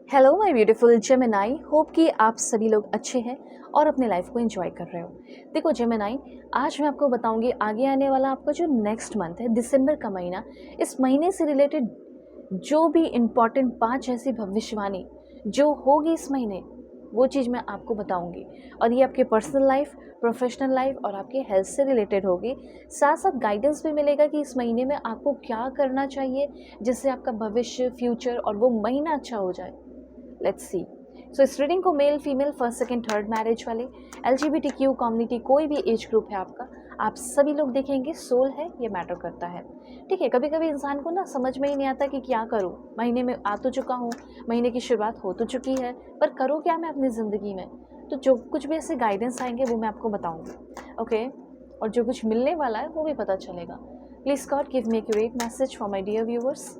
Hello my beautiful Gemini, hope कि आप सभी लोग अच्छे हैं और अपने लाइफ को एंजॉय कर रहे हो। देखो जेमिनाई, आज मैं आपको बताऊंगी आगे आने वाला आपका जो नेक्स्ट मंथ है, दिसंबर का महीना, इस महीने से रिलेटेड जो भी इम्पॉर्टेंट 5 ऐसी भविष्यवाणी जो होगी इस महीने, वो चीज़ मैं आपको बताऊंगी। और ये आपके पर्सनल लाइफ, प्रोफेशनल लाइफ और आपके हेल्थ से रिलेटेड होगी। साथ साथ गाइडेंस भी मिलेगा कि इस महीने में आपको क्या करना चाहिए जिससे आपका भविष्य, फ्यूचर और वो महीना अच्छा हो जाए। Let's see. सो इस रीडिंग को male, female, first, second, third marriage वाले, LGBTQ कम्युनिटी, कोई भी एज ग्रुप है आपका, आप सभी लोग देखेंगे। सोल है, ये मैटर करता है। ठीक है, कभी कभी इंसान को ना समझ में ही नहीं आता कि क्या करूँ। महीने में आ तो चुका हूँ, महीने की शुरुआत हो तो चुकी है, पर करूँ क्या मैं अपनी ज़िंदगी में। तो जो कुछ भी ऐसे गाइडेंस आएंगे वो मैं आपको बताऊँगी, ओके। और जो कुछ मिलने वाला है वो भी पता चलेगा। Please God give me accurate message for my dear viewers.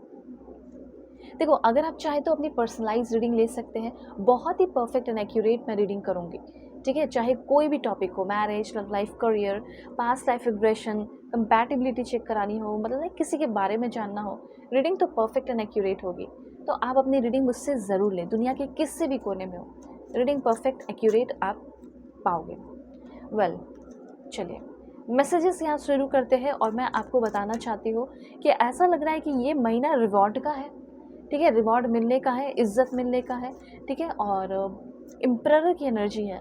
देखो, अगर आप चाहे तो अपनी पर्सनलाइज रीडिंग ले सकते हैं। बहुत ही परफेक्ट एंड एक्यूरेट मैं रीडिंग करूँगी। ठीक है, चाहे कोई भी टॉपिक हो, marriage, love life, career, past life regression, compatibility check करानी हो, मतलब ना किसी के बारे में जानना हो, रीडिंग तो परफेक्ट एंड एक्यूरेट होगी। तो आप अपनी रीडिंग मुझसे ज़रूर लें, दुनिया के किसी भी कोने में हो, रीडिंग परफेक्ट एक्यूरेट आप पाओगे। वेल, चलिए मैसेजेस यहाँ शुरू करते हैं। और मैं आपको बताना चाहती हूँ कि ऐसा लग रहा है कि ये महीना रिवॉर्ड का है। ठीक है, रिवॉर्ड मिलने का है, इज्जत मिलने का है। ठीक है, और एम्परर की एनर्जी है।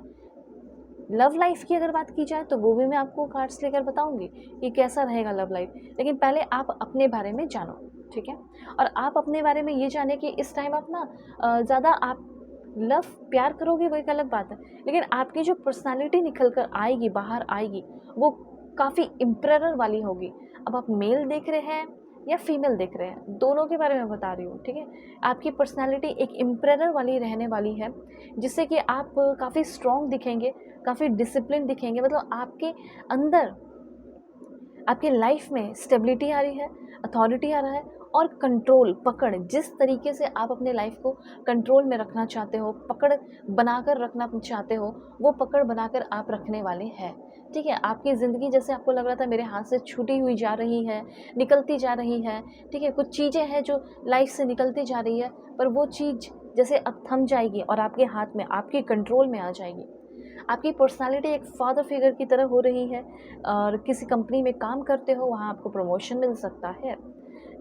लव लाइफ की अगर बात की जाए तो वो भी मैं आपको कार्ड्स लेकर बताऊंगी कि कैसा रहेगा लव लाइफ। लेकिन पहले आप अपने बारे में जानो। ठीक है, और आप अपने बारे में ये जाने कि इस टाइम आप ना ज़्यादा आप लव प्यार करोगे वो एक अलग बात है, लेकिन आपकी जो पर्सनालिटी निकल कर आएगी, बाहर आएगी, वो काफ़ी इम्प्रेरर वाली होगी। अब आप मेल देख रहे हैं या फीमेल देख रहे हैं, दोनों के बारे में बता रही हूँ। ठीक है, आपकी पर्सनालिटी एक इम्प्रेरर वाली रहने वाली है, जिससे कि आप काफ़ी स्ट्रॉन्ग दिखेंगे, काफ़ी डिसिप्लिन दिखेंगे। मतलब आपके अंदर, आपके लाइफ में स्टेबिलिटी आ रही है, अथॉरिटी आ रहा है, और कंट्रोल, पकड़, जिस तरीके से आप अपने लाइफ को कंट्रोल में रखना चाहते हो, पकड़ बनाकर रखना चाहते हो, वो पकड़ बनाकर आप रखने वाले हैं। ठीक है, आपकी ज़िंदगी जैसे आपको लग रहा था मेरे हाथ से छूटी हुई जा रही है, निकलती जा रही है। ठीक है, कुछ चीज़ें हैं जो लाइफ से निकलती जा रही है, पर वो चीज़ जैसे अब थम जाएगी और आपके हाथ में, आपके कंट्रोल में आ जाएगी। आपकी पर्सनालिटी एक फादर फिगर की तरह हो रही है, और किसी कंपनी में काम करते हो, वहाँ आपको प्रमोशन मिल सकता है।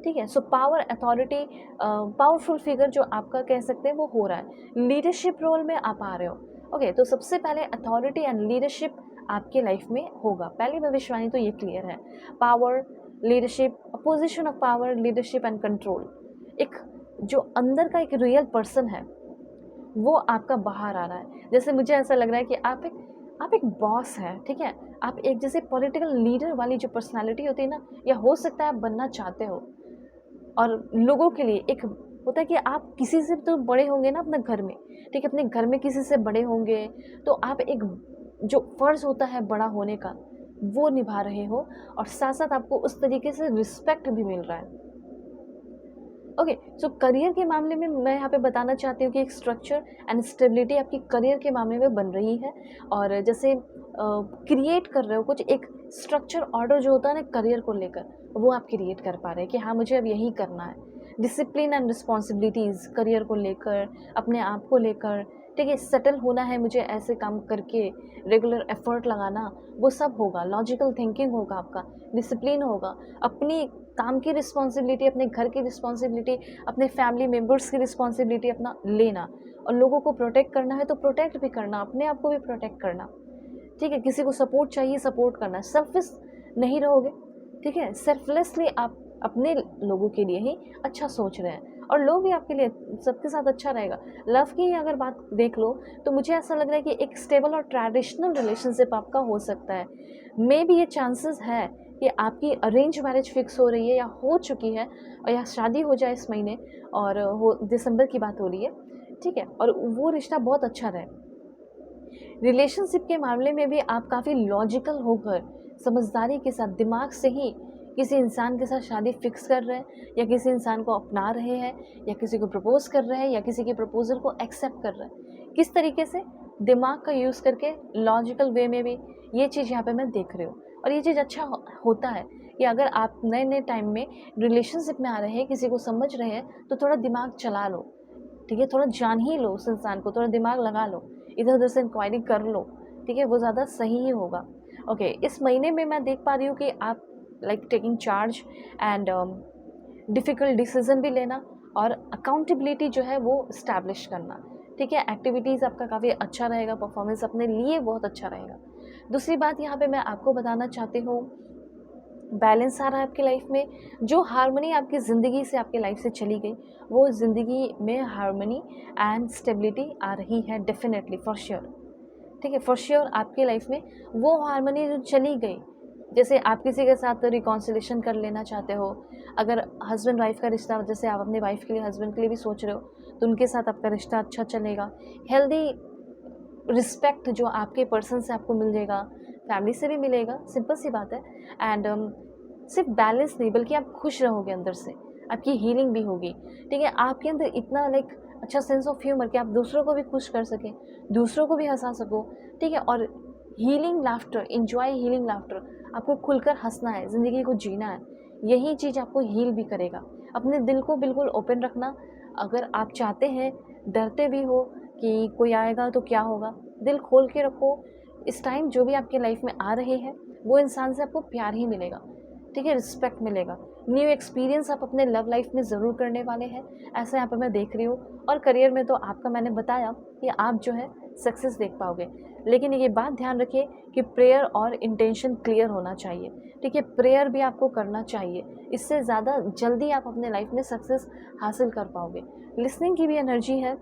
ठीक है, so power, authority, powerful figure जो आपका कह सकते हैं वो हो रहा है। लीडरशिप रोल में आप आ रहे हो। ओके, तो सबसे पहले अथॉरिटी एंड लीडरशिप आपके लाइफ में होगा। पहली भविष्यवाणी तो ये क्लियर है। Power, leadership, position of power, leadership and control, एक जो अंदर का एक रियल पर्सन है वो आपका बाहर आ रहा है। जैसे मुझे ऐसा लग रहा है कि आप एक बॉस हैं। ठीक है, आप एक जैसे पॉलिटिकल लीडर वाली जो पर्सनालिटी होती है ना, या हो सकता है आप बनना चाहते हो। और लोगों के लिए एक होता है कि आप किसी से तो बड़े होंगे ना अपने घर में। ठीक है, अपने घर में किसी से बड़े होंगे, तो आप एक जो फ़र्ज़ होता है बड़ा होने का, वो निभा रहे हो, और साथ साथ आपको उस तरीके से रिस्पेक्ट भी मिल रहा है। ओके, सो करियर के मामले में मैं यहाँ पे बताना चाहती हूँ कि एक स्ट्रक्चर एंड स्टेबिलिटी आपकी करियर के मामले में बन रही है। और जैसे क्रिएट कर रहे हो कुछ, एक स्ट्रक्चर ऑर्डर जो होता है ना करियर को लेकर, वो आप क्रिएट कर पा रहे हैं कि हाँ मुझे अब यही करना है। डिसिप्लिन एंड रिस्पॉन्सिबिलिटीज़ करियर को लेकर, अपने आप को लेकर। ठीक है, सेटल होना है मुझे ऐसे काम करके, रेगुलर एफर्ट लगाना, वो सब होगा। लॉजिकल थिंकिंग होगा आपका, डिसिप्लिन होगा, अपनी काम की रिस्पॉन्सिबिलिटी, अपने घर की रिस्पॉन्सिबिलिटी, अपने फैमिली मेम्बर्स की रिस्पॉन्सिबिलिटी अपना लेना, और लोगों को प्रोटेक्ट करना है तो प्रोटेक्ट भी करना, अपने आप को भी प्रोटेक्ट करना। ठीक है, किसी को सपोर्ट चाहिए, सपोर्ट करना, सेल्फिश नहीं रहोगे। ठीक है, सेल्फलेसली आप अपने लोगों के लिए ही अच्छा सोच रहे हैं, और लोग भी आपके लिए, सबके साथ अच्छा रहेगा। लव की अगर बात देख लो तो मुझे ऐसा लग रहा है कि एक स्टेबल और ट्रेडिशनल रिलेशनशिप आपका हो सकता है। मे बी ये चांसेस है कि आपकी अरेंज मैरिज फिक्स हो रही है या हो चुकी है, और या शादी हो जाए इस महीने, और हो दिसंबर की बात हो रही है। ठीक है, और वो रिश्ता बहुत अच्छा रहे। रिलेशनशिप के मामले में भी आप काफ़ी लॉजिकल होकर, समझदारी के साथ, दिमाग से ही किसी इंसान के साथ शादी फिक्स कर रहे हैं, या किसी इंसान को अपना रहे हैं, या किसी को प्रपोज कर रहे हैं, या किसी के प्रपोजल को एक्सेप्ट कर रहे हैं। किस तरीके से दिमाग का यूज़ करके, लॉजिकल वे में भी, ये चीज़ यहाँ पे मैं देख रही हूँ। और ये चीज़ अच्छा होता है कि अगर आप नए नए टाइम में रिलेशनशिप में आ रहे हैं, किसी को समझ रहे हैं, तो थोड़ा दिमाग चला लो। ठीक है, थोड़ा जान ही लो उस इंसान को, थोड़ा दिमाग लगा लो, इधर उधर से इंक्वायरी कर लो, ठीक है, वो ज़्यादा सही ही होगा। ओके, इस महीने में मैं देख पा रही हूँ कि आप like taking charge and difficult decision भी लेना और अकाउंटेबिलिटी जो है वो इस्टेब्लिश करना, ठीक है। एक्टिविटीज़ आपका काफ़ी अच्छा रहेगा, परफॉर्मेंस अपने लिए बहुत अच्छा रहेगा। दूसरी बात यहाँ पे मैं आपको बताना चाहती हूँ, बैलेंस आ रहा है आपकी लाइफ में। जो हार्मनी आपकी ज़िंदगी से आपकी लाइफ से चली गई, वो ज़िंदगी में हार्मनी एंड स्टेबिलिटी आ रही है डेफिनेटली, फॉर श्योर, ठीक है। फॉर श्योर आपकी लाइफ में वो हार्मनी जो चली गई, जैसे आप किसी के साथ रिकॉन्सिलेशन कर लेना चाहते हो, अगर हस्बैंड वाइफ का रिश्ता, जैसे आप अपने वाइफ के लिए, हस्बैंड के लिए भी सोच रहे हो, तो उनके साथ आपका रिश्ता अच्छा चलेगा। हेल्दी रिस्पेक्ट जो आपके पर्सन से आपको मिल जाएगा, फैमिली से भी मिलेगा, सिंपल सी बात है। एंड सिर्फ बैलेंस नहीं, बल्कि आप खुश रहोगे अंदर से, आपकी हीलिंग भी होगी, ठीक है। आपके अंदर इतना लाइक अच्छा सेंस ऑफ ह्यूमर कि आप दूसरों को भी खुश कर सकें, दूसरों को भी हंसा सको, ठीक है। और healing laughter, enjoy healing laughter, आपको खुलकर हंसना है, ज़िंदगी को जीना है, यही चीज़ आपको हील भी करेगा। अपने दिल को बिल्कुल ओपन रखना, अगर आप चाहते हैं, डरते भी हो कि कोई आएगा तो क्या होगा, दिल खोल के रखो। इस टाइम जो भी आपके लाइफ में आ रहे हैं, वो इंसान से आपको प्यार ही मिलेगा, ठीक है, रिस्पेक्ट मिलेगा। न्यू एक्सपीरियंस आप अपने लव लाइफ में ज़रूर करने वाले हैं, ऐसा यहाँ पर मैं देख रही हूँ। और करियर में तो आपका मैंने बताया कि आप जो है सक्सेस देख पाओगे, लेकिन ये बात ध्यान रखिए कि प्रेयर और इंटेंशन क्लियर होना चाहिए, ठीक है। प्रेयर भी आपको करना चाहिए, इससे ज़्यादा जल्दी आप अपने लाइफ में सक्सेस हासिल कर पाओगे। लिसनिंग की भी एनर्जी है।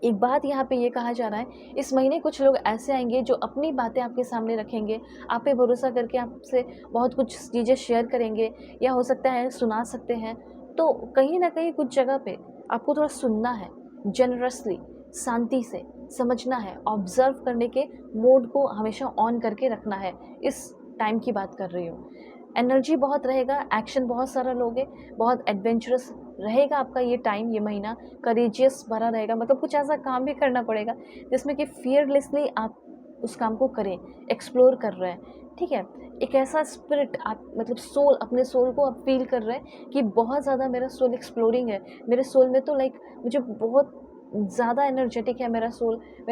एक बात यहाँ पे ये कहा जा रहा है, इस महीने कुछ लोग ऐसे आएंगे जो अपनी बातें आपके सामने रखेंगे, आप पे भरोसा करके आपसे बहुत कुछ चीज़ें शेयर करेंगे, या हो सकता है सुना सकते हैं। तो कहीं ना कहीं कुछ जगह पे आपको थोड़ा सुनना है, जनरसली, शांति से समझना है, ऑब्जर्व करने के मोड को हमेशा ऑन करके रखना है। इस टाइम की बात कर रही हूँ। एनर्जी बहुत रहेगा, एक्शन बहुत सारा लोगे, बहुत एडवेंचरस रहेगा आपका ये टाइम, ये महीना करेजियस भरा रहेगा। मतलब कुछ ऐसा काम भी करना पड़ेगा जिसमें कि फियरलेसली आप उस काम को करें, एक्सप्लोर कर रहे हैं, ठीक है। एक ऐसा स्पिरिट आप, मतलब सोल, अपने सोल को आप फील कर रहे हैं कि बहुत ज़्यादा मेरा सोल एक्सप्लोरिंग है, मेरे सोल में तो लाइक मुझे बहुत ज़्यादा एनर्जेटिक है मेरा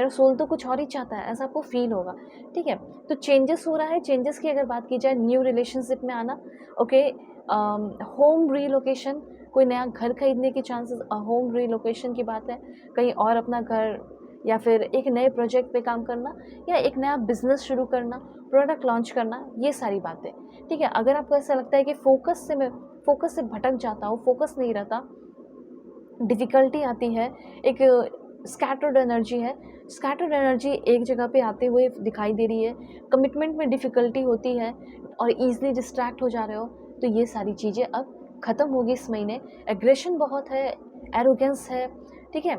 सोल तो कुछ और ही चाहता है, ऐसा आपको फील होगा, ठीक है। तो चेंजेस हो रहा है। चेंजेस की अगर बात की जाए, न्यू रिलेशनशिप में आना, ओके, होम रीलोकेशन, कोई नया घर खरीदने के चांसेस, होम रीलोकेशन की बात है, कहीं और अपना घर, या फिर एक नए प्रोजेक्ट पे काम करना, या एक नया बिजनेस शुरू करना, प्रोडक्ट लॉन्च करना, ये सारी बातें, ठीक है। अगर आपको ऐसा लगता है कि फोकस से भटक जाता हूँ, फोकस नहीं रहता, डिफ़िकल्टी आती है, एक स्कैटर्ड एनर्जी है, स्कैटर्ड एनर्जी एक जगह पे आते हुए दिखाई दे रही है, कमिटमेंट में डिफ़िकल्टी होती है और ईज़िली डिस्ट्रैक्ट हो जा रहे हो, तो ये सारी चीज़ें अब ख़त्म होगी इस महीने। एग्रेशन बहुत है, एरोगेंस है, ठीक है,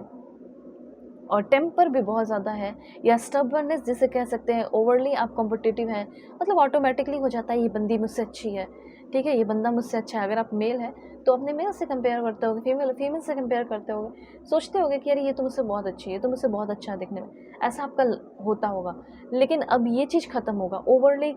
और टेम्पर भी बहुत ज़्यादा है, या स्टबर्ननेस जिसे कह सकते हैं, ओवरली आप कॉम्पिटिटिव हैं, मतलब ऑटोमेटिकली हो जाता है ये बंदी मुझसे अच्छी है, ठीक है, ये बंदा मुझसे अच्छा है। अगर आप मेल है तो अपने मेल से कंपेयर करते होगे, फीमेल से कंपेयर करते होगे, सोचते होगे कि अरे ये तो मुझसे बहुत अच्छी है, ये तो मुझसे बहुत अच्छा है दिखने में, ऐसा आपका होता होगा। लेकिन अब ये चीज़ ख़त्म होगा, ओवरली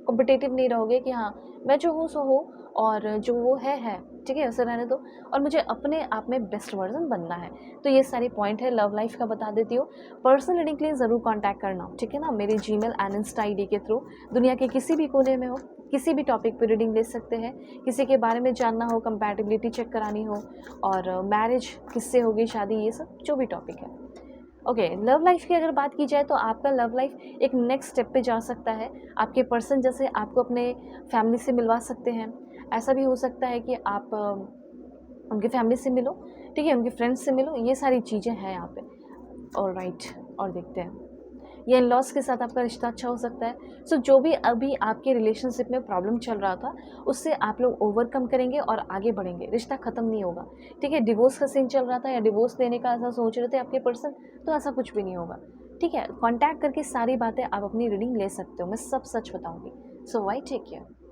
कॉम्पिटिटिव नहीं रहोगे कि हाँ मैं जो हूँ सो हूँ, और जो वो है, ठीक है, वैसे रहने दो, और मुझे अपने आप में बेस्ट वर्जन बनना है। तो ये सारी पॉइंट है लव लाइफ का, बता देती हूँ। पर्सनल रीडिंग के लिए ज़रूर कांटेक्ट करना, ठीक है ना, मेरे जीमेल एंड इंस्टा आईडी के थ्रू। दुनिया के किसी भी कोने में हो, किसी भी टॉपिक पर रीडिंग ले सकते हैं, किसी के बारे में जानना हो, कंपैटिबिलिटी चेक करानी हो, और मैरिज किससे होगी, शादी, ये सब जो भी टॉपिक है। ओके, लव लाइफ की अगर बात की जाए तो आपका लव लाइफ एक नेक्स्ट स्टेप पे जा सकता है। आपके पर्सन जैसे आपको अपने फैमिली से मिलवा सकते हैं, ऐसा भी हो सकता है कि आप उनकी फैमिली से मिलो, ठीक है, उनके फ्रेंड्स से मिलो, ये सारी चीज़ें हैं यहाँ पे। ऑलराइट, और देखते हैं, या इन लॉस के साथ आपका रिश्ता अच्छा हो सकता है। सो जो भी अभी आपके रिलेशनशिप में प्रॉब्लम चल रहा था, उससे आप लोग ओवरकम करेंगे और आगे बढ़ेंगे, रिश्ता ख़त्म नहीं होगा, ठीक है। डिवोर्स का सीन चल रहा था, या डिवोर्स लेने का ऐसा सोच रहे थे आपके पर्सन, तो ऐसा कुछ भी नहीं होगा, ठीक है। कॉन्टैक्ट करके सारी बातें आप अपनी रीडिंग ले सकते हो, मैं सब सच बताऊँगी। सो वाई टेक केयर।